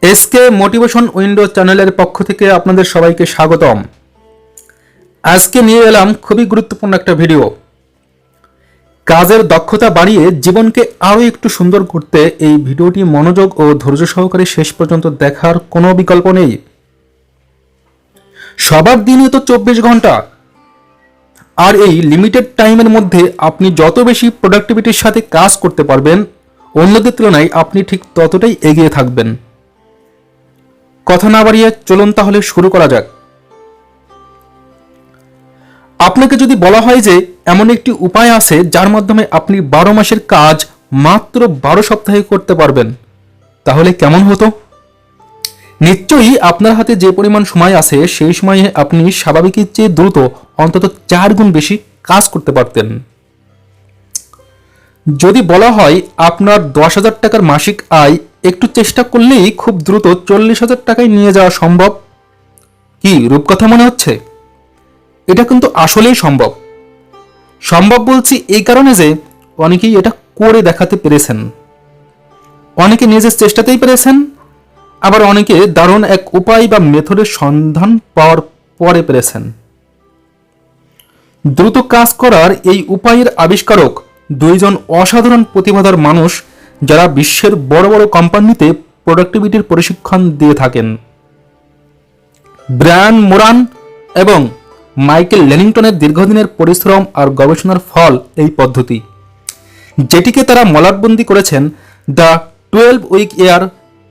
SK motivation window চ্যানেলের পক্ষ থেকে আপনাদের সবাইকে স্বাগতম। আজকে নিয়ে এলাম খুবই গুরুত্বপূর্ণ একটা ভিডিও। কাজের দক্ষতা বাড়িয়ে জীবনকে আরও একটু সুন্দর করতে এই ভিডিওটি মনোযোগ ও ধৈর্য সহকারে শেষ পর্যন্ত দেখার কোনো বিকল্প নেই। সবার দিনই তো 24 ঘন্টা, আর এই লিমিটেড টাইমের মধ্যে আপনি যত বেশি প্রোডাক্টিভিটির সাথে কাজ করতে পারবেন, অন্যদের তুলনায় আপনি ঠিক ততটাই এগিয়ে থাকবেন। কথা না বাড়িয়ে চলুন তাহলে শুরু করা যাক। আপনাকে যদি বলা হয় যে এমন একটি উপায় আছে যার মাধ্যমে আপনি 12 মাসের কাজ মাত্র 12 সপ্তাহে করতে পারবেন, তাহলে কেমন হতো? নিশ্চয়ই আপনার হাতে যে পরিমাণ সময় আছে সেই সময়ে আপনি স্বাভাবিকের চেয়ে দ্রুত অন্তত 4 গুণ বেশি কাজ করতে পারতেন। যদি বলা হয় আপনার 10,000 টাকার মাসিক আয় একটু চেষ্টা করলেই খুব দ্রুত 40,000 টাকায় নিয়ে যাওয়া সম্ভব, কি রূপকথা মনে হচ্ছে? এটা কিন্তু আসলেই সম্ভব। সম্ভব বলছি এই কারণে যে অনেকেই এটা করে দেখাতে পেরেছেন, অনেকে নিজের চেষ্টাতেই পেরেছেন, আবার অনেকে দারুণ এক উপায় বা মেথডের সন্ধান পাওয়ার পরে পেরেছেন। দ্রুত কাজ করার এই উপায়ের আবিষ্কারক দুইজন অসাধারণ প্রতিভাধর মানুষ, যারা বিশ্বের বড় বড় কোম্পানিতে প্রোডাক্টিভিটির প্রশিক্ষণ দিয়ে থাকেন। ব্রায়ান মোরান এবং মাইকেল লেনিংটনের দীর্ঘদিনের পরিশ্রম আর গবেষণার ফল এই পদ্ধতি, যেটিকে তারা মলাটবন্দি করেছেন the 12 week year,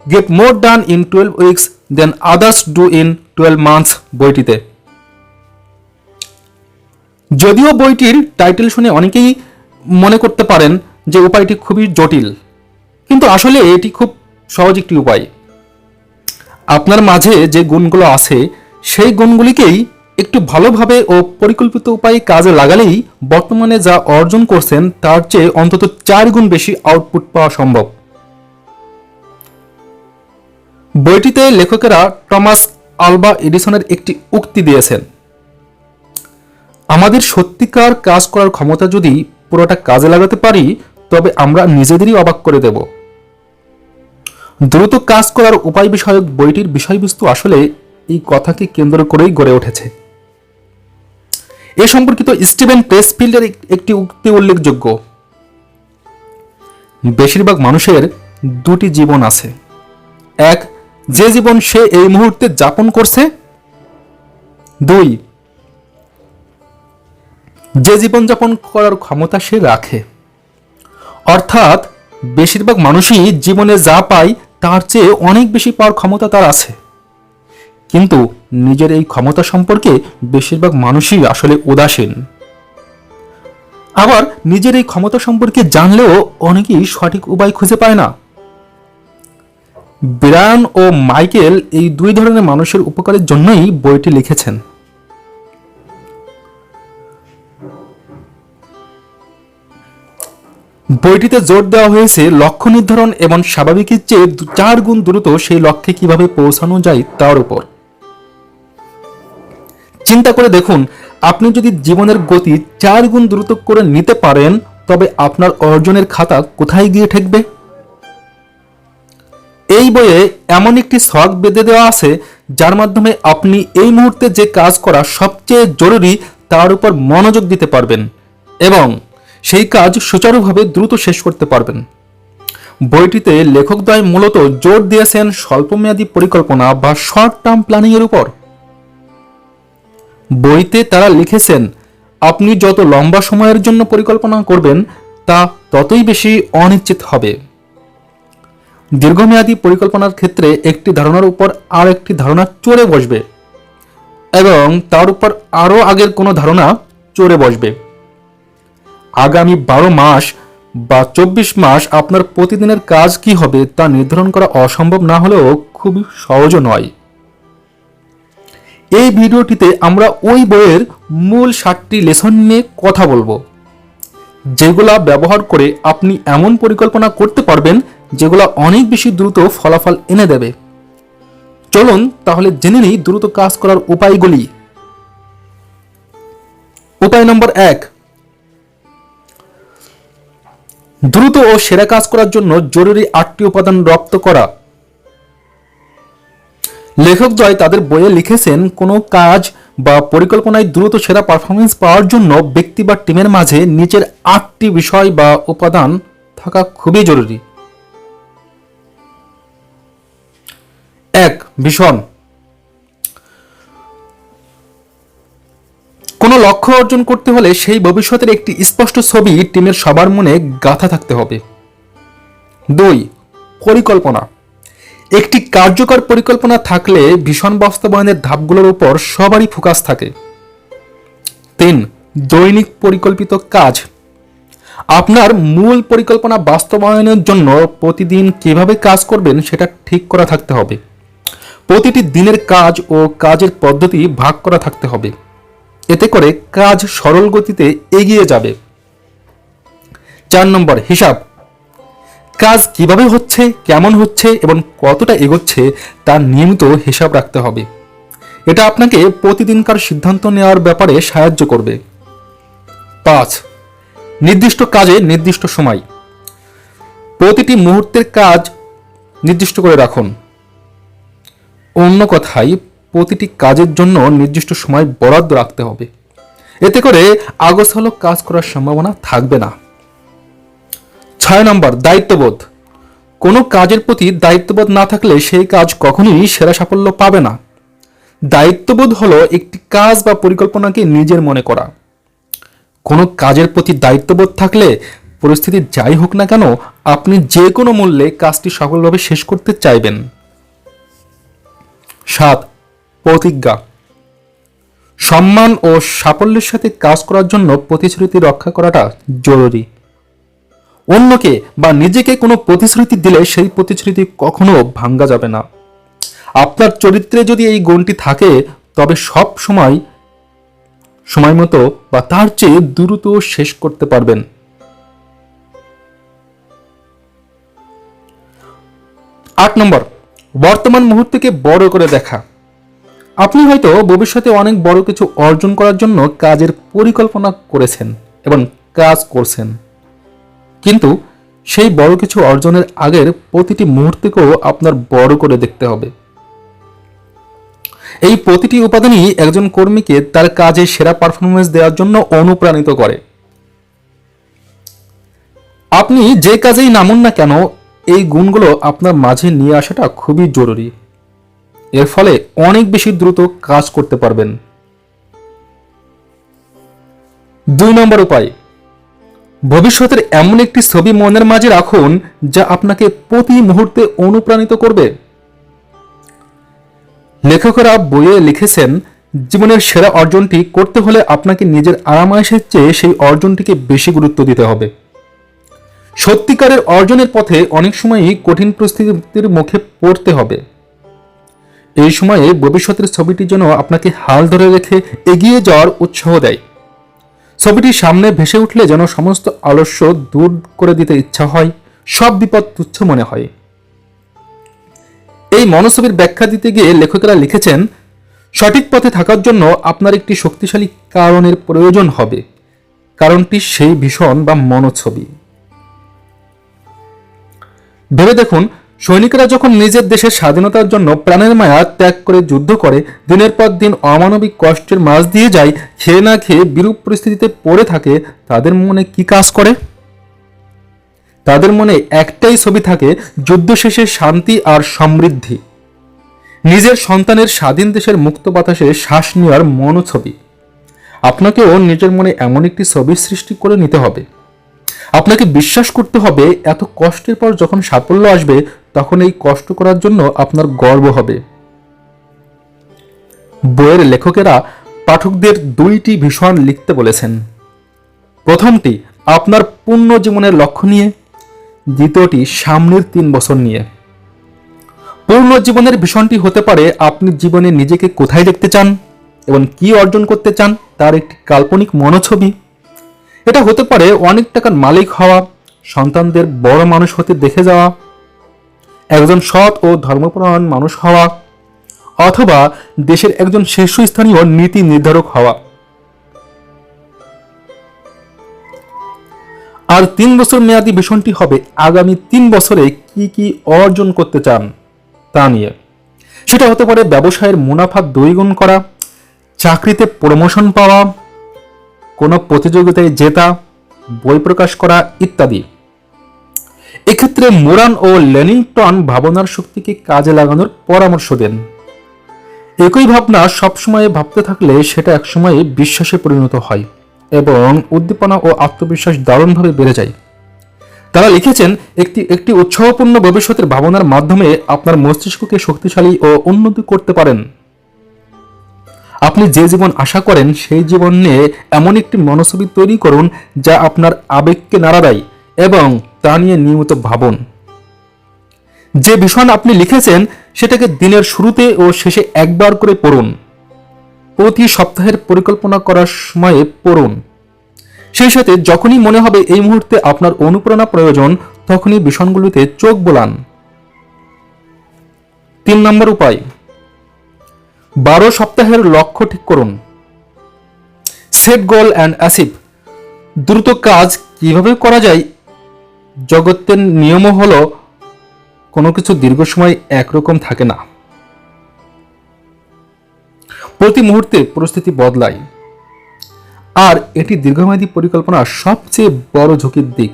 get more done in 12 weeks than others do in 12 months বইটিতে। যদিও বইটির টাইটেল শুনে অনেকেই মনে করতে পারেন যে উপায়টি খুবই জটিল, কিন্তু আসলে এটি খুব সহজ একটি উপায়। আপনার মাঝে যে গুণগুলো আছে সেই গুণগুলিকেই একটু ভালোভাবে ও পরিকল্পিত উপায়ে কাজে লাগালেই বর্তমানে যা অর্জন করছেন তার চেয়ে অন্তত 4 গুণ বেশি আউটপুট পাওয়া সম্ভব। বইটিতে লেখকেরা টমাস আলভা এডিসনের একটি উক্তি দিয়েছেন, আমাদের সত্যিকার কাজ করার ক্ষমতা যদি পুরোটা কাজে লাগাতে পারি তবে আমরা নিজেদেরই অবাক করে দেব। দ্রুত কাজ করার উপায় বিষয়ক বইটির বিষয়বস্তু আসলে এই কথাকে কেন্দ্র করেই গড়ে উঠেছে। এ সম্পর্কিত স্টিভেন প্রেসফিল্ডের একটি উক্তি উল্লেখযোগ্য, বেশিরভাগ মানুষের দুটি জীবন আছে, এক যে জীবন সে এই মুহূর্তে যাপন করছে, 2 যে জীবন যাপন করার ক্ষমতা সে রাখে। অর্থাৎ বেশিরভাগ মানুষই জীবনে যা পায় তার চেয়ে অনেক বেশি পাওয়ার ক্ষমতা তার আছে, কিন্তু নিজের এই ক্ষমতা সম্পর্কে বেশিরভাগ মানুষই আসলে উদাসীন। আবার নিজের এই ক্ষমতা সম্পর্কে জানলেও অনেকেই সঠিক উপায় খুঁজে পায় না। ব্রায়ান ও মাইকেল এই দুই ধরনের মানুষের উপকারের জন্যই বইটি লিখেছেন। বইটিতে জোর দেওয়া হয়েছে লক্ষ্য নির্ধারণ এবং স্বাভাবিকের চেয়ে 4 গুণ দ্রুত সেই লক্ষ্যে কিভাবে পৌঁছানো যায় তার উপর। চিন্তা করে দেখুন, আপনি যদি জীবনের গতি 4 গুণ দ্রুত করে নিতে পারেন তবে আপনার অর্জনের খাতা কোথায় গিয়ে ঠেকবে? এই বইয়ে এমন একটি ছক বেঁধে দেওয়া আছে যার মাধ্যমে আপনি এই মুহূর্তে যে কাজ করা সবচেয়ে জরুরি তার উপর মনোযোগ দিতে পারবেন এবং সেই কাজ সুচারুভাবে দ্রুত শেষ করতে পারবেন। বইটিতে লেখকদ্বয় মূলত জোর দিয়েছেন স্বল্পমেয়াদী পরিকল্পনা বা শর্ট টার্ম প্ল্যানিং এর উপর। বইতে তারা লিখেছেন, আপনি যত লম্বা সময়ের জন্য পরিকল্পনা করবেন তা ততই বেশি অনিশ্চিত হবে। দীর্ঘমেয়াদী পরিকল্পনার ক্ষেত্রে একটি ধারণার উপর আর একটি ধারণা চড়ে বসবে এবং তার উপর আরও আগের কোনো ধারণা চড়ে বসবে। আগামী 12 মাস বা 24 মাস আপনার প্রতিদিনের কাজ কি হবে তা নির্ধারণ করা অসম্ভব না হলেও খুবই সহজও নয়। এই ভিডিওটিতে আমরা ওই বইয়ের মূল 7টি লেসন নিয়ে কথা বলবো, যেগুলা ব্যবহার করে আপনি এমন পরিকল্পনা করতে পারবেন যেগুলো অনেক বেশি দ্রুত ফলাফল এনে দেবে। চলুন তাহলে জেনে নিই দ্রুত কাজ করার উপায়গুলি। উপায় নম্বর 1, দ্রুত ও সেরা কাজ করার জন্য জরুরি 8টি উপাদান রপ্ত করা। লেখকদ্বয় তাদের বইয়ে লিখেছেন, কোনো কাজ বা পরিকল্পনায় দ্রুত সেরা পারফরমেন্স পাওয়ার জন্য ব্যক্তি বা টিমের মাঝে নিচের 8টি বিষয় বা উপাদান থাকা খুবই জরুরি। 1. ভিশন। কোনো লক্ষ্য অর্জন করতে হলে সেই ভবিষ্যতের একটি স্পষ্ট ছবি টিমের সবার মনে গাঁথা থাকতে হবে। 2. পরিকল্পনা। একটি কার্যকর পরিকল্পনা থাকলে ভিশন বাস্তবায়নের ধাপগুলোর উপর সবারই ফোকাস থাকে। 3. দৈনিক পরিকল্পিত কাজ। আপনার মূল পরিকল্পনা বাস্তবায়নের জন্য প্রতিদিন কিভাবে কাজ করবেন সেটা ঠিক করা থাকতে হবে। প্রতিটি দিনের কাজ ও কাজের পদ্ধতি ভাগ করা থাকতে হবে। এতে করে কাজ সরল গতিতে এগিয়ে যাবে। 4 নম্বর, হিসাব। কাজ কিভাবে হচ্ছে, কেমন হচ্ছে এবং কতটা এগোচ্ছে তার নিয়মিত হিসাব রাখতে হবে। এটা আপনাকে প্রতিদিনকার সিদ্ধান্ত নেওয়ার ব্যাপারে সাহায্য করবে। 5. নির্দিষ্ট কাজে নির্দিষ্ট সময়। প্রতিটি মুহূর্তের কাজ নির্দিষ্ট করে রাখুন। অন্য কথায়, প্রতিটি কাজের জন্য নির্দিষ্ট সময় বরাদ্দ রাখতে হবে। এতে করে আগোছালো কাজ করার সম্ভাবনা থাকবে না। 6 নম্বর, দায়িত্ববোধ। কোনো কাজের প্রতি দায়িত্ববোধ না থাকলে সেই কাজ কখনোই সেরা সাফল্য পাবে না। দায়িত্ববোধ হলো একটি কাজ বা পরিকল্পনাকে নিজের মনে করা। কোনো কাজের প্রতি দায়িত্ববোধ থাকলে পরিস্থিতি যাই হোক না কেন, আপনি যে কোনো মূল্যে কাজটি সফলভাবে শেষ করতে চাইবেন। 7. প্রতিজ্ঞা। সম্মান ও সাফল্যের সাথে কাজ করার জন্য প্রতিশ্রুতি রক্ষা করাটা জরুরি। অন্যকে বা নিজেকে কোনো প্রতিশ্রুতি দিলে সেই প্রতিশ্রুতি কখনো ভাঙা যাবে না। আপনার চরিত্রে যদি এই গুণটি থাকে, তবে সব সময় মতো বা তার চেয়ে দ্রুত শেষ করতে পারবেন। 8 নম্বর, বর্তমান মুহূর্তকে বড় করে দেখা। আপনি হয়তো ভবিষ্যতে অনেক বড় কিছু অর্জন করার জন্য কাজের পরিকল্পনা করেছেন এবং কাজ করছেন, কিন্তু সেই বড় কিছু অর্জনের আগের প্রতিটি মুহূর্তকেও আপনার বড় করে দেখতে হবে। এই প্রতিটি উপাদানই একজন কর্মীকে তার কাজে সেরা পারফরমেন্স দেওয়ার জন্য অনুপ্রাণিত করে। আপনি যে কাজেই নামুন না কেন, এই গুণগুলো আপনার মাঝে নিয়ে আসাটা খুবই জরুরি। এর ফলে অনেক বেশি দ্রুত কাজ করতে পারবেন। 2 নম্বর উপায়, ভবিষ্যতের এমন একটি ছবি মনের মাঝে রাখুন যা আপনাকে প্রতি মুহূর্তে অনুপ্রাণিত করবে। লেখকেরা বইয়ে লিখেছেন, জীবনের সেরা অর্জনটি করতে হলে আপনাকে নিজের আরামায়েশের চেয়ে সেই অর্জনটিকে বেশি গুরুত্ব দিতে হবে। সত্যিকারের অর্জনের পথে অনেক সময়ই কঠিন পরিস্থিতির মুখে পড়তে হবে। এই সময়ে ভবিষ্যতের ছবিটি যেন আপনাকে হাল ধরে রেখে এগিয়ে যাওয়ার উৎসাহ দেয়। ছবিটি সামনে ভেসে উঠলে যেন সমস্ত আলস্য দূর করে দিতে ইচ্ছা হয়, সব বিপদ তুচ্ছ মনে হয়। এই মনোছবির ব্যাখ্যা দিতে গিয়ে লেখকেরা লিখেছেন, সঠিক পথে থাকার জন্য আপনার একটি শক্তিশালী কারণের প্রয়োজন হবে। কারণটি সেই ভীষণ বা মনোছবি। ভেবে দেখুন, সৈনিকরা যখন নিজের দেশের স্বাধীনতার জন্য প্রাণের মায়া ত্যাগ করে যুদ্ধ করে, দিনের পর দিন অমানবিক কষ্টের মাঝ দিয়ে যায়, খেয়ে না খেয়ে বিরূপ পরিস্থিতিতে পড়ে থাকে, তাদের মনে কি কাজ করে? তাদের মনে একটাই ছবি থাকে, যুদ্ধ শেষে শান্তি আর সমৃদ্ধি। নিজের সন্তানের স্বাধীন দেশের মুক্ত বাতাসে শ্বাস নেওয়ার মনোছবি। আপনাকেও নিজের মনে এমন একটি ছবি সৃষ্টি করে নিতে হবে। আপনাকে বিশ্বাস করতে হবে, এত কষ্টের পর যখন সাফল্য আসবে, তখন এই কষ্ট করার জন্য আপনার গর্ব হবে। বইয়ের লেখকেরা পাঠকদের 2টি ভীষণ লিখতে বলেছেন। প্রথমটি আপনার পূর্ণ জীবনের লক্ষ্য নিয়ে, দ্বিতীয়টি সামনের 3 বছর নিয়ে। পূর্ণ জীবনের ভীষণটি হতে পারে আপনি জীবনে নিজেকে কোথায় দেখতে চান এবং কি অর্জন করতে চান তার একটি কাল্পনিক মনোছবি। এটা হতে পারে অনেক টাকার মালিক হওয়া, সন্তানদের বড় মানুষ হতে দেখে যাওয়া, একজন সৎ ও ধর্মপরায়ণ মানুষ হওয়া, অথবা দেশের একজন শীর্ষস্থানীয় নীতি নির্ধারক হওয়া। আর 3 বছর মেয়াদী ভীষণটি হবে আগামী 3 বছরে কি কি অর্জন করতে চান তা নিয়ে। সেটা হতে পারে ব্যবসায়ের মুনাফা দ্বিগুণ করা, চাকরিতে প্রমোশন পাওয়া, কোনো প্রতিযোগিতায় জেতা, বই প্রকাশ করা ইত্যাদি। এক্ষেত্রে মোরান ও লেনিংটন ভাবনার শক্তিকে কাজে লাগানোর পরামর্শ দেন। একই ভাবনা সবসময় ভাবতে থাকলে সেটা একসময় বিশ্বাসে পরিণত হয় এবং উদ্দীপনা ও আত্মবিশ্বাস দারুণভাবে বেড়ে যায়। তারা লিখেছেন, একটি উৎসাহপূর্ণ ভবিষ্যতের ভাবনার মাধ্যমে আপনার মস্তিষ্ককে শক্তিশালী ও উন্নতি করতে পারেন। আপনি যে জীবন আশা করেন সেই জীবন নিয়ে এমন একটি মনোছবি তৈরি করুন যা আপনার আবেগকে নাড়া দেয় এবং তা নিয়ে নিয়মিত ভাবুন। যে ভীষণ আপনি লিখেছেন সেটাকে দিনের শুরুতে ও শেষে একবার করে পড়ুন। প্রতি সপ্তাহের পরিকল্পনা করার সময়ে পড়ুন। সেই সাথে যখনই মনে হবে এই মুহূর্তে আপনার অনুপ্রেরণা প্রয়োজন, তখনই ভীষণগুলিতে চোখ বোলান। 3 নম্বর উপায়, 12 সপ্তাহের লক্ষ্য ঠিক করুন। Set goal and achieve. দ্রুত কাজ কিভাবে করা যায়? জগতের নিয়মও হলো কোনো কিছু দীর্ঘ সময় একরকম থাকে না। প্রতি মুহূর্তে পরিস্থিতি বদলায়, আর এটি দীর্ঘমেয়াদী পরিকল্পনার সবচেয়ে বড় ঝুঁকির দিক।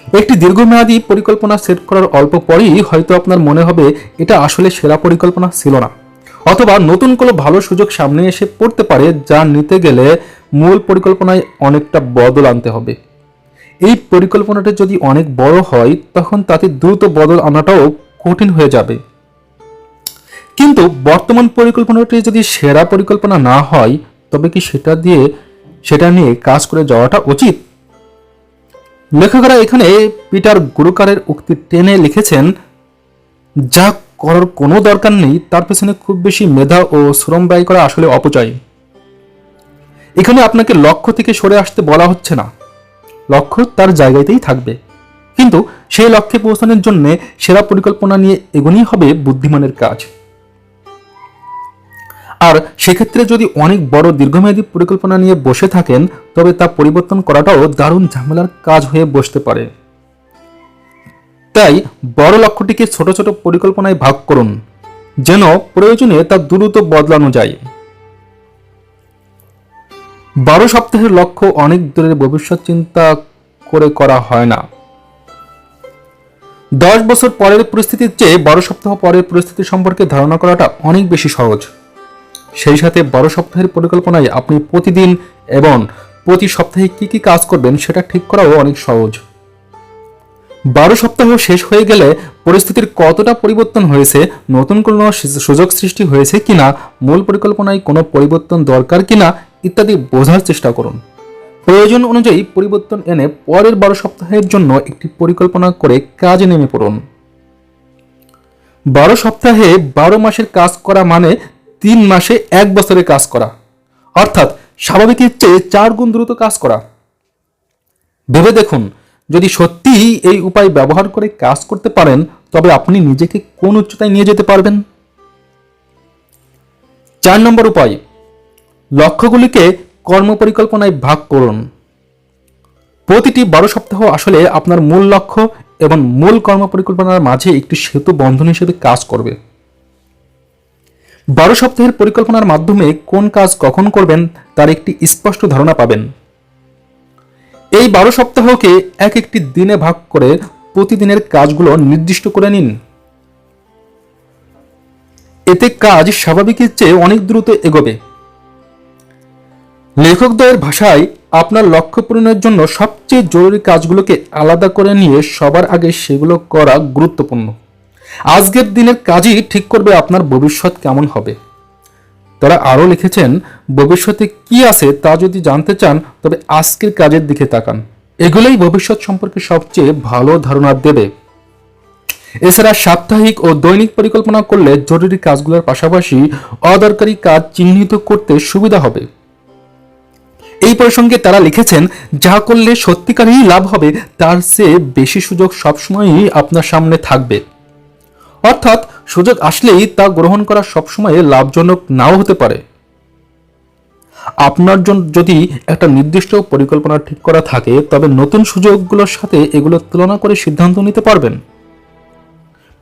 একটি দীর্ঘমেয়াদী পরিকল্পনা সেট করার অল্প পরেই হয়তো আপনার মনে হবে এটা আসলে সেরা পরিকল্পনা ছিল না, অথবা নতুন কোনো ভালো সুযোগ সামনে এসে পড়তে পারে যা নিতে গেলে মূল পরিকল্পনায় অনেকটা বদল আনতে হবে। এই পরিকল্পনাটা যদি অনেক বড় হয় তখন তাতে দ্রুত বদল আনাটাও কঠিন হয়ে যাবে। কিন্তু বর্তমান পরিকল্পনাটি যদি সেরা পরিকল্পনা না হয়, তবে কি সেটা নিয়ে কাজ করে যাওয়াটা উচিত? লেখকরা এখানে পিটার গুরুকারের উক্তি টেনে লিখেছেন, যা করার কোনো দরকার নেই তার পেছনে খুব বেশি মেধা ও শ্রম ব্যয় করা আসলে অপচয়। এখানে আপনাকে লক্ষ্য থেকে সরে আসতে বলা হচ্ছে না, লক্ষ্য তার জায়গাতেই থাকবে, কিন্তু সেই লক্ষ্যে পৌঁছানোর জন্য সেরা পরিকল্পনা নিয়ে এগোনোই হবে বুদ্ধিমানের কাজ। আর সেক্ষেত্রে যদি অনেক বড় দীর্ঘমেয়াদী পরিকল্পনা নিয়ে বসে থাকেন, তবে তা পরিবর্তন করাটাও দারুণ ঝামেলার কাজ হয়ে বসতে পারে। তাই বড় লক্ষ্যটিকে ছোট ছোট পরিকল্পনায় ভাগ করুন, যেন প্রয়োজনে তা দ্রুত বদলানো যায়। 12 সপ্তাহের লক্ষ্য অনেক দূরের ভবিষ্যৎ চিন্তা করে করা হয় না। 10 বছর পরের পরিস্থিতির চেয়ে 12 সপ্তাহ পরের পরিস্থিতি সম্পর্কে ধারণা করাটা অনেক বেশি সহজ। সেই সাথে 12 সপ্তাহের পরিকল্পনায় আপনি প্রতিদিন এবং প্রতি সপ্তাহে কি কি কাজ করবেন সেটা ঠিক করাও অনেক সহজ। 12 সপ্তাহ শেষ হয়ে গেলে পরিস্থিতির কতটা পরিবর্তন হয়েছে, নতুন কোনো সুযোগ সৃষ্টি হয়েছে কিনা, মূল পরিকল্পনায় কোনো পরিবর্তন দরকার কিনা ইত্যাদি বোঝার চেষ্টা করুন। প্রয়োজন অনুযায়ী পরিবর্তন এনে পরের 12 সপ্তাহের জন্য একটি পরিকল্পনা করে কাজে নেমে পড়ুন। 12 সপ্তাহে 12 মাসের কাজ করা মানে 3 মাসে 1 বছরে কাজ করা, অর্থাৎ স্বাভাবিকের চেয়ে 4 গুণ দ্রুত কাজ করা। ভেবে দেখুন, যদি সত্যিই এই উপায় ব্যবহার করে কাজ করতে পারেন, তবে আপনি নিজেকে কোন উচ্চতায় নিয়ে যেতে পারবেন। 4 নম্বর উপায়, লক্ষ্যগুলিকে কর্মপরিকল্পনায় ভাগ করুন। প্রতিটি 12 সপ্তাহ আসলে আপনার মূল লক্ষ্য এবং মূল কর্মপরিকল্পনার মাঝে একটি সেতু বন্ধন হিসেবে কাজ করবে। 12 সপ্তাহের পরিকল্পনার মাধ্যমে কোন কাজ কখন করবেন তার একটি স্পষ্ট ধারণা পাবেন। এই 12 সপ্তাহকে একটি দিনে ভাগ করে প্রতিদিনের কাজগুলো নির্দিষ্ট করে নিন। এতে কাজ স্বাভাবিকের চেয়ে অনেক দ্রুত এগোবে। লেখকদ্বয়ের ভাষায়, আপনার লক্ষ্য পূরণের জন্য সবচেয়ে জরুরি কাজগুলোকে আলাদা করে নিয়ে সবার আগে সেগুলো করা গুরুত্বপূর্ণ। আজকের দিনের কাজই ঠিক করবে আপনার ভবিষ্যৎ কেমন হবে। তারা আরও লিখেছেন, ভবিষ্যতে কি আছে তা যদি জানতে চান তবে আজকের কাজের দিকে তাকান, এগুলোই ভবিষ্যৎ সম্পর্কে সবচেয়ে ভালো ধারণা দেবে। এছাড়া সাপ্তাহিক ও দৈনিক পরিকল্পনা করলে জরুরি কাজগুলোর পাশাপাশি অদরকারি কাজ চিহ্নিত করতে সুবিধা হবে। এই প্রসঙ্গে তারা লিখেছেন, যা করলে সত্যিকারেই লাভ হবে তার চেয়ে বেশি সুযোগ সবসময়ই আপনার সামনে থাকবে। অর্থাৎ সুযোগ আসলেই তা গ্রহণ করা সবসময় লাভজনক নাও হতে পারে। আপনার জন্য যদি একটা নির্দিষ্ট পরিকল্পনা ঠিক করা থাকে, তবে নতুন সুযোগগুলোর সাথে এগুলো তুলনা করে সিদ্ধান্ত নিতে পারবেন।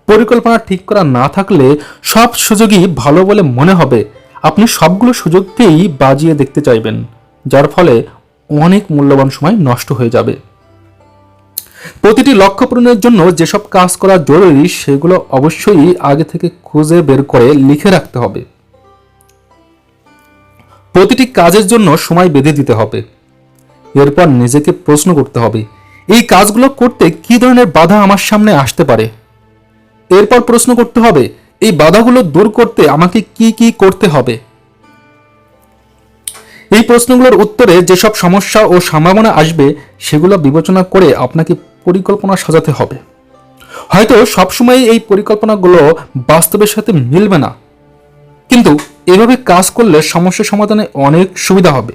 পরিকল্পনা ঠিক করা না থাকলে সব সুযোগই ভালো বলে মনে হবে, আপনি সবগুলো সুযোগকেই বাজিয়ে দেখতে চাইবেন, যার ফলে অনেক মূল্যবান সময় নষ্ট হয়ে যাবে। প্রতিটি লক্ষ্য পূরণের জন্য যেসব কাজ করা জরুরি সেগুলো অবশ্যই আগে থেকে খুঁজে বের করে লিখে রাখতে হবে। প্রতিটি কাজের জন্য সময় বেঁধে দিতে হবে। এরপর নিজেকে প্রশ্ন করতে হবে, এই কাজগুলো করতে কি ধরনের বাধা আমার সামনে আসতে পারে। এরপর প্রশ্ন করতে হবে, এই বাধাগুলো দূর করতে আমাকে কি কি করতে হবে। এই প্রশ্নগুলোর উত্তরে যেসব সমস্যা ও সম্ভাবনা আসবে সেগুলো বিবেচনা করে আপনাকে পরিকল্পনা সাজাতে হবে। হয়তো সবসময় এই পরিকল্পনাগুলো বাস্তবের সাথে মিলবে না, কিন্তু এভাবে কাজ করলে সমস্যা সমাধানে অনেক সুবিধা হবে।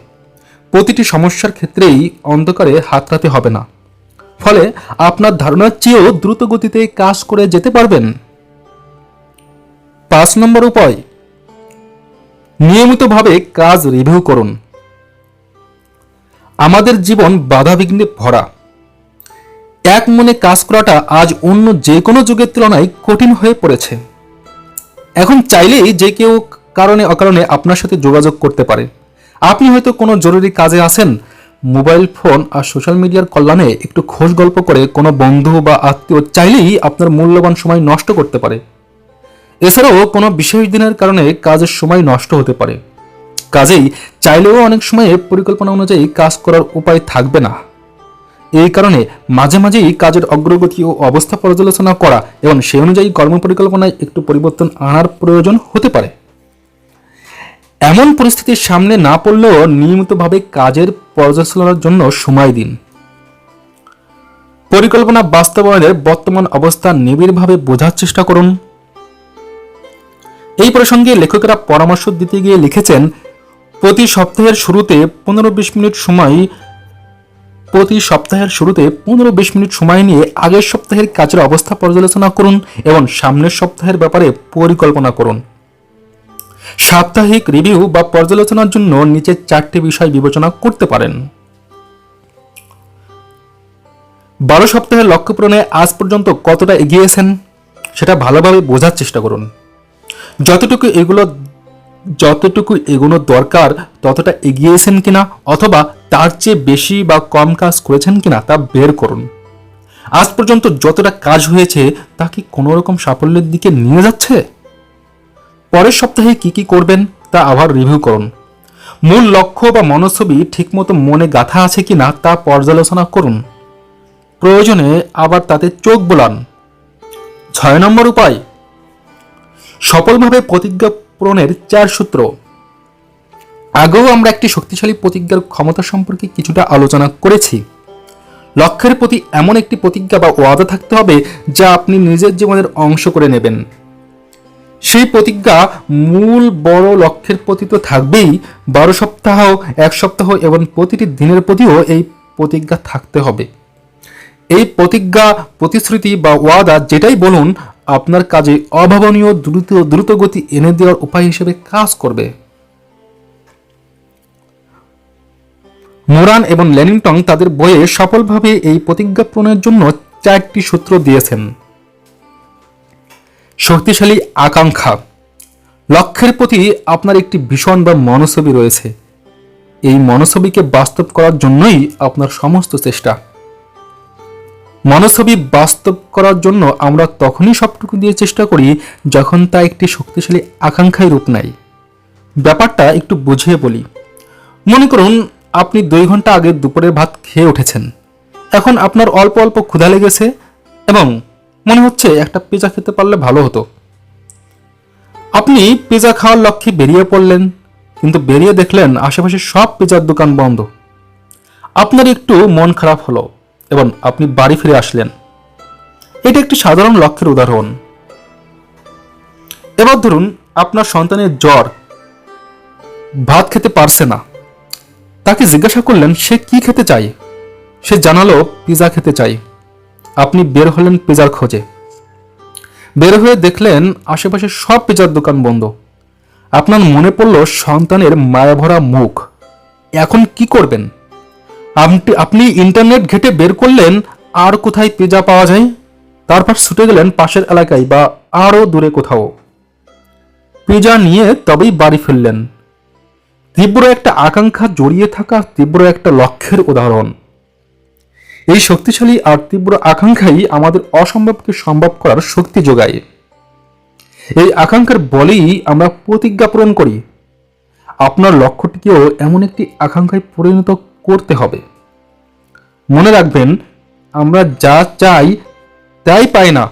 প্রতিটি সমস্যার ক্ষেত্রেই অন্ধকারে হাতড়াতে হবে না, ফলে আপনার ধারণার চেয়েও দ্রুত গতিতে কাজ করে যেতে পারবেন। 5 নম্বর উপায়, নিয়মিতভাবে কাজ রিভিউ করুন। আমাদের জীবন বাধাবিঘ্নে ভরা। এক মনে কাজ করাটা আজ অন্য যে কোনো যুগের তুলনায় কঠিন হয়ে পড়েছে। এখন চাইলেই যে কেউ কারণে অকারণে আপনার সাথে যোগাযোগ করতে পারে। আপনি হয়তো কোনো জরুরি কাজে আছেন, মোবাইল ফোন আর সোশ্যাল মিডিয়ার কল্যাণে একটু খোঁজ গল্প করে কোনো বন্ধু বা আত্মীয় চাইলেই আপনার মূল্যবান সময় নষ্ট করতে পারে। এছাড়াও কোনো বিশেষ দিনের কারণে কাজের সময় নষ্ট হতে পারে। কাজেই চাইলেও অনেক সময়ে পরিকল্পনা অনুযায়ী কাজ করার উপায় থাকবে না। এই কারণে মাঝে মাঝেই কাজের অগ্রগতি ও অবস্থা পর্যালোচনা করা এবং সেই অনুযায়ী কর্মপরিকল্পনায় একটু পরিবর্তন আনার প্রয়োজন হতে পারে। এমন পরিস্থিতির সামনে না পড়লেও নিয়মিতভাবে কাজের পর্যালোচনার জন্য সময় দিন। পরিকল্পনা বাস্তবায়নের বর্তমান অবস্থা নিবিড়ভাবে বোঝার চেষ্টা করুন। এই প্রসঙ্গে লেখকেরা পরামর্শ দিতে গিয়ে লিখেছেন, প্রতি সপ্তাহের শুরুতে 15-20 মিনিট সময় নিয়ে আগের সপ্তাহের কাজের অবস্থা পর্যালোচনা করুন এবং সামনের সপ্তাহের ব্যাপারে পরিকল্পনা করুন। সাপ্তাহিক রিভিউ বা পর্যালোচনার জন্য নিচের 4টি বিষয় বিবেচনা করতে পারেন। 12 সপ্তাহের লক্ষ্য পূরণে আজ পর্যন্ত কতটা এগিয়েছেন সেটা ভালোভাবে বোঝার চেষ্টা করুন। যতটুকু এগোনো দরকার ততটা এগিয়েছেন কিনা, অথবা তার চেয়ে বেশি বা কম কাজ করেছেন কিনা তা বের করুন। আজ পর্যন্ত যতটা কাজ হয়েছে তা কি কোনো রকম সাফল্যের দিকে নিয়ে যাচ্ছে? পরের সপ্তাহে কি কি করবেন তা আবার রিভিউ করুন। মূল লক্ষ্য বা মনোছবি ঠিকমতো মনে গাঁথা আছে কিনা তা পর্যালোচনা করুন। প্রয়োজনে আবার তাতে চোখ বোলান। 6 নম্বর উপায়, সফলভাবে প্রতিজ্ঞা পূরণের 4 সূত্র। আগেও আমরা একটি শক্তিশালী প্রতিজ্ঞার ক্ষমতা সম্পর্কে কিছুটা আলোচনা করেছি। লক্ষ্যের প্রতি এমন একটি প্রতিজ্ঞা বা ওয়াদা থাকতে হবে যা আপনি নিজের জীবনের অংশ করে নেবেন। সেই প্রতিজ্ঞা মূল বড় লক্ষ্যের প্রতি তো থাকবেই, 12 সপ্তাহ, 1 সপ্তাহ এবং প্রতিটি দিনের প্রতিও এই প্রতিজ্ঞা থাকতে হবে। এই প্রতিজ্ঞা, প্রতিশ্রুতি বা ওয়াদা যেটাই বলুন, আপনার কাজে অভাবনীয় দ্রুত গতি এনে দেওয়ার উপায় হিসেবে কাজ করবে। মোরান এবং লেনিংটন তাদের বইয়ে সফলভাবে এই প্রতিজ্ঞা পূরণের জন্য 4টি সূত্র দিয়েছেন। শক্তিশালী আকাঙ্ক্ষা। লক্ষ্যের প্রতি আপনার একটি ভীষণ বা মনোছবি রয়েছে। এই মনোছবিকে বাস্তব করার জন্যই আপনার সমস্ত চেষ্টা। মনোছবি বাস্তব করার জন্য আমরা তখনই সবটুকু দিয়ে চেষ্টা করি যখন তা একটি শক্তিশালী আকাঙ্ক্ষায় রূপ নেয়। ব্যাপারটা একটু বুঝিয়ে বলি। মনে করুন আপনি 2 ঘন্টা আগে দুপুরের ভাত খেয়ে উঠেছেন। এখন আপনার অল্প অল্প ক্ষুধা লেগেছে এবং মনে হচ্ছে একটা পিৎজা খেতে পারলে ভালো হতো। আপনি পিৎজা খাওয়ার লক্ষ্যে বেরিয়ে পড়লেন, কিন্তু বেরিয়ে দেখলেন আশেপাশে সব পিৎজার দোকান বন্ধ। আপনার একটু মন খারাপ হলো এবং আপনি বাড়ি ফিরে আসলেন। এটা একটি সাধারণ লক্ষ্যের উদাহরণ। এবার ধরুন আপনার সন্তানের জ্বর, ভাত খেতে পারছে না। তাকে জিজ্ঞাসা করলেন সে কি খেতে চায়। সে জানালো পিৎজা খেতে চাই। আপনি বের হলেন পিৎজার খোঁজে। বের হয়ে দেখলেন আশেপাশে সব পিৎজার দোকান বন্ধ। আপনার মনে পড়ল সন্তানের মায়াভরা মুখ। এখন কি করবেন? আপনি ইন্টারনেট ঘেটে বের করলেন আর কোথায় পিৎজা পাওয়া যায়। তারপর ছুটে গেলেন পাশের এলাকায় বা আরও দূরে কোথাও। পিজা নিয়ে তবেই বাড়ি ফিরলেন। তীব্র একটা আকাঙ্ক্ষা জড়িয়ে থাকা তীব্র একটা লক্ষ্যের উদাহরণ। এই শক্তিশালী আর তীব্র আকাঙ্ক্ষাই আমাদের অসম্ভবকে সম্ভব করার শক্তি যোগায়। এই আকাঙ্ক্ষার বলেই আমরা প্রতিজ্ঞা পূরণ করি। আপনার লক্ষ্যটিকেও এমন একটি আকাঙ্ক্ষায় পরিণত করতে হবে। মনে রাখবেন, আমরা যা চাই তাই পাই না,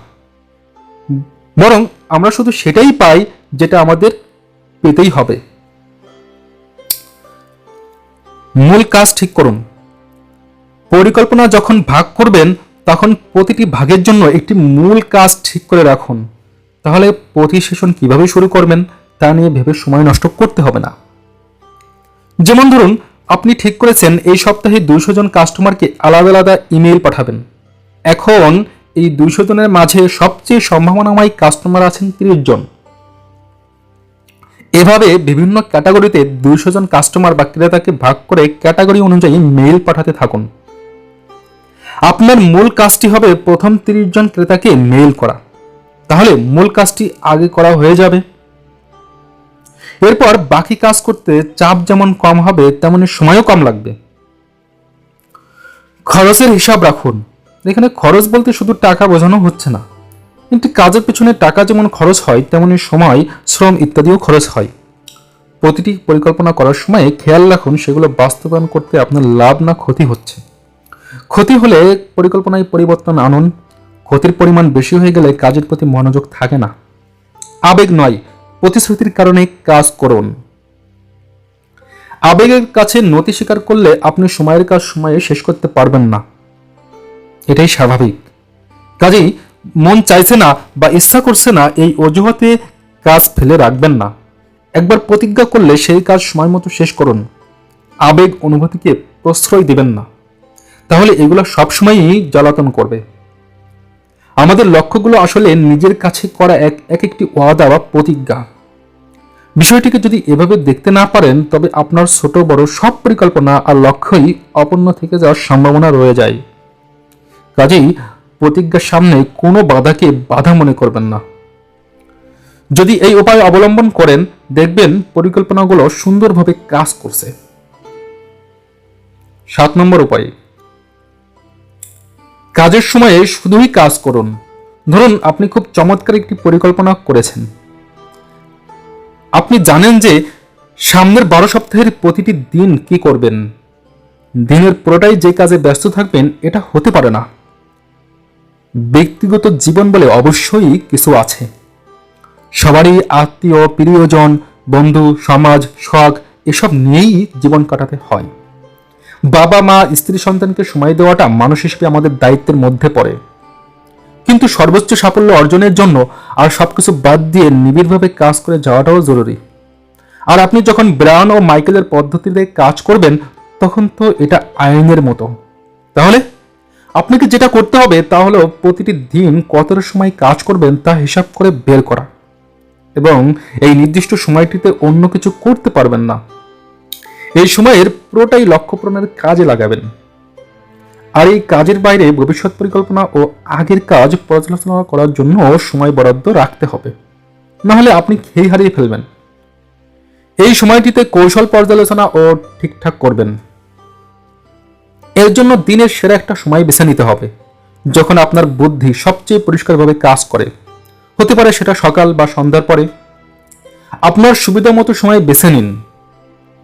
বরং আমরা শুধু সেটাই পাই যেটা আমাদের পেতেই হবে। মূল কাজ ঠিক করুন। পরিকল্পনা যখন ভাগ করবেন তখন প্রতিটি ভাগের জন্য একটি মূল কাজ ঠিক করে রাখুন। তাহলে প্রতি সেশন কিভাবে শুরু করবেন তা নিয়ে ভেবে সময় নষ্ট করতে হবে না। যেমন ধরুন, আপনি ঠিক করেছেন এই সপ্তাহে 200 জন কাস্টমারকে আলাদা আলাদা ইমেল পাঠাবেন। এখন এই 200 জনের মাঝে সবচেয়ে সম্ভাবনাময় কাস্টমার আছেন 30 জন। এভাবে বিভিন্ন ক্যাটাগরিতে 200 জন কাস্টমার বা ক্রেতাকে ভাগ করে ক্যাটাগরি অনুযায়ী মেইল পাঠাতে থাকুন। আপনার মূল কাজটি হবে প্রথম 30 জন ক্রেতাকে মেইল করা। তাহলে মূল কাজটি আগে করা হয়ে যাবে। এরপর বাকি কাজ করতে চাপ যেমন কম হবে তেমনি সময়ও কম লাগবে। খরচের হিসাব রাখুন। এখানে খরচ বলতে শুধু টাকা বোঝানো হচ্ছে না। কিন্তু কাজের পিছনে টাকা যেমন খরচ হয় তেমনি সময়, শ্রম ইত্যাদিও খরচ হয়। প্রতিটি পরিকল্পনা করার সময় খেয়াল রাখুন সেগুলো বাস্তবায়ন করতে আপনার লাভ না ক্ষতি হচ্ছে। ক্ষতি হলে পরিকল্পনায় পরিবর্তন আনুন। ক্ষতির পরিমাণ বেশি হয়ে গেলে কাজের প্রতি মনোযোগ থাকে না। আবেগ নয়, প্রতিশ্রুতির কারণে কাজ করুন। আবেগের কাছে নতি স্বীকার করলে আপনি সময়ের কাজ সময়ে শেষ করতে পারবেন না। এটাই স্বাভাবিক। কাজেই মন চাইছে না বা ইচ্ছা করছে না এই অজুহাতে কাজ ফেলে রাখবেন না। একবার প্রতিজ্ঞা করলে সেই কাজ সময় মতো শেষ করুন। আবেগ অনুভূতিকে প্রশ্রয় দিবেন না, তাহলে এগুলো সবসময়ই জ্বালাতন করবে। আমাদের লক্ষ্যগুলো আসলে নিজের কাছে করা এক একটি ওয়াদা বা প্রতিজ্ঞা। বিষয়টিকে যদি এভাবে দেখতে না পারেন তবে আপনার ছোট বড় সব পরিকল্পনা আর লক্ষ্যই অপূর্ণ থেকে যাওয়ার সম্ভাবনা রয়ে যায়। কাজেই প্রতিজ্ঞার সামনে কোনো বাধাকে বাধা মনে করবেন না। যদি এই উপায় অবলম্বন করেন দেখবেন পরিকল্পনাগুলো সুন্দরভাবে কাজ করছে। 7 নম্বর উপায়, কাজের সময়ে শুধুই কাজ করুন। ধরুন আপনি খুব চমৎকার একটি পরিকল্পনা করেছেন। আপনি জানেন যে সামনের 12 সপ্তাহের প্রতিটি দিন কি করবেন। দিনের পুরোটাই যে কাজে ব্যস্ত থাকবেন এটা হতে পারে না। ব্যক্তিগত জীবন বলে অবশ্যই কিছু আছে। সবারই আত্মীয়, প্রিয়জন, বন্ধু, সমাজ, শখ এসব নিয়েই জীবন কাটাতে হয়। বাবা মা, স্ত্রী, সন্তানকে সময় দেওয়াটা মানুষ হিসেবে আমাদের দায়িত্বের মধ্যে পড়ে। কিন্তু সর্বোচ্চ সাফল্য অর্জনের জন্য আর সবকিছু বাদ দিয়ে নিবিড়ভাবে কাজ করে যাওয়াটাও জরুরি। আর আপনি যখন ব্রায়ান ও মাইকেলের পদ্ধতিতে কাজ করবেন তখন তো এটা আইনের মতো। তাহলে আপনাকে যেটা করতে হবে তা হলো প্রতিটি দিন কতটা সময় কাজ করবেন তা হিসাব করে বের করা, এবং এই নির্দিষ্ট সময়টিতে অন্য কিছু করতে পারবেন না। এই সময়ের পুরোটাই লক্ষ্য পূরণের কাজে লাগাবেন। আর এই কাজের বাইরে ভবিষ্যৎ পরিকল্পনা ও আগের কাজ পর্যালোচনা করার জন্য সময় বরাদ্দ রাখতে হবে, নাহলে আপনি খেই হারিয়ে ফেলবেন। এই সময়টিতে কৌশল পর্যালোচনা ও ঠিকঠাক করবেন। এর জন্য দিনের সেরা একটা সময় বেছে নিতে হবে যখন আপনার বুদ্ধি সবচেয়ে পরিষ্কারভাবে কাজ করে। হতে পারে সেটা সকাল বা সন্ধ্যার পরে। আপনার সুবিধা মতো সময় বেছে নিন,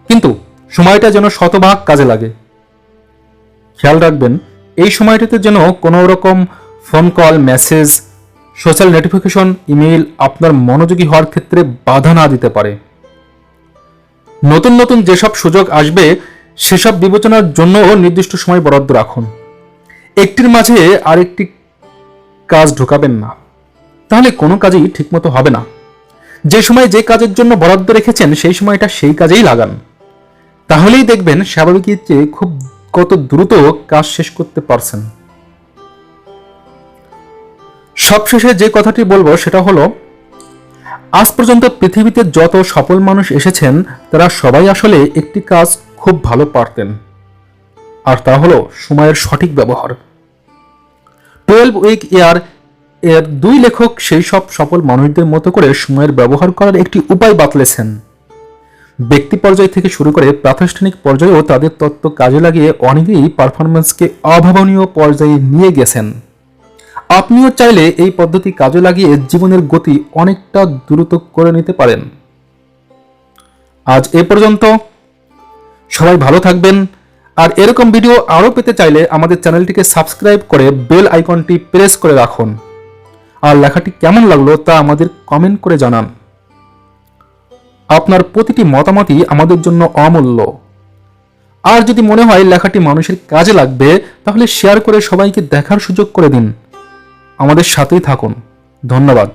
কিন্তু সময়টা যেন শতভাগ কাজে লাগে। খেয়াল রাখবেন এই সময়টিতে যেন কোনো রকম phone call, message, social notification, email আপনার মনোযোগী হওয়ার ক্ষেত্রে বাধা না দিতে পারে। নতুন নতুন যেসব সুযোগ আসবে সেসব বিবেচনার জন্য নির্দিষ্ট সময় বরাদ্দ রাখুন। একটির মাঝে আরেকটি কাজ ঢোকাবেন না, তাহলে কোনো কাজই ঠিকমতো হবে না। যে সময় যে কাজের জন্য বরাদ্দ রেখেছেন সেই সময়টা সেই কাজেই লাগান। তাহলেই দেখবেন স্বাভাবিকের চেয়ে খুব কত দ্রুত কাজ শেষ করতে পারছেন। সবশেষে যে কথাটি বলবো সেটা হলো, আজ পর্যন্ত পৃথিবীতে যত সফল মানুষ এসেছেন তারা সবাই আসলে একটি কাজ খুব ভালো পারতেন, আর তা হলো সময়ের সঠিক ব্যবহার। 12 উইক ইয়ার এর দুই লেখক সেই সব সফল মানুষদের মতো করে সময়ের ব্যবহার করার একটি উপায় বাতলেছেন। ব্যক্তি পর্যায় থেকে শুরু করে প্রাতিষ্ঠানিক পর্যায়েও তাদের তত্ত্ব কাজে লাগিয়ে অনেকেই পারফরমেন্সকে অভাবনীয় পর্যায়ে নিয়ে গেছেন। আপনিও চাইলে এই পদ্ধতি কাজে লাগিয়ে জীবনের গতি অনেকটা দ্রুত করে নিতে পারেন। আজ এ পর্যন্ত। সবাই ভালো থাকবেন। আর এরকম ভিডিও আরও পেতে চাইলে আমাদের চ্যানেলটিকে সাবস্ক্রাইব করে বেল আইকনটি প্রেস করে রাখুন। আর লেখাটি কেমন লাগলো তা আমাদের কমেন্ট করে জানান। আপনার প্রতিটি মতামতই আমাদের জন্য অমূল্য। আর যদি মনে হয় লেখাটি মানুষের কাজে লাগবে, তাহলে শেয়ার করে সবাইকে দেখার সুযোগ করে দিন। আমাদের সাথেই থাকুন। ধন্যবাদ।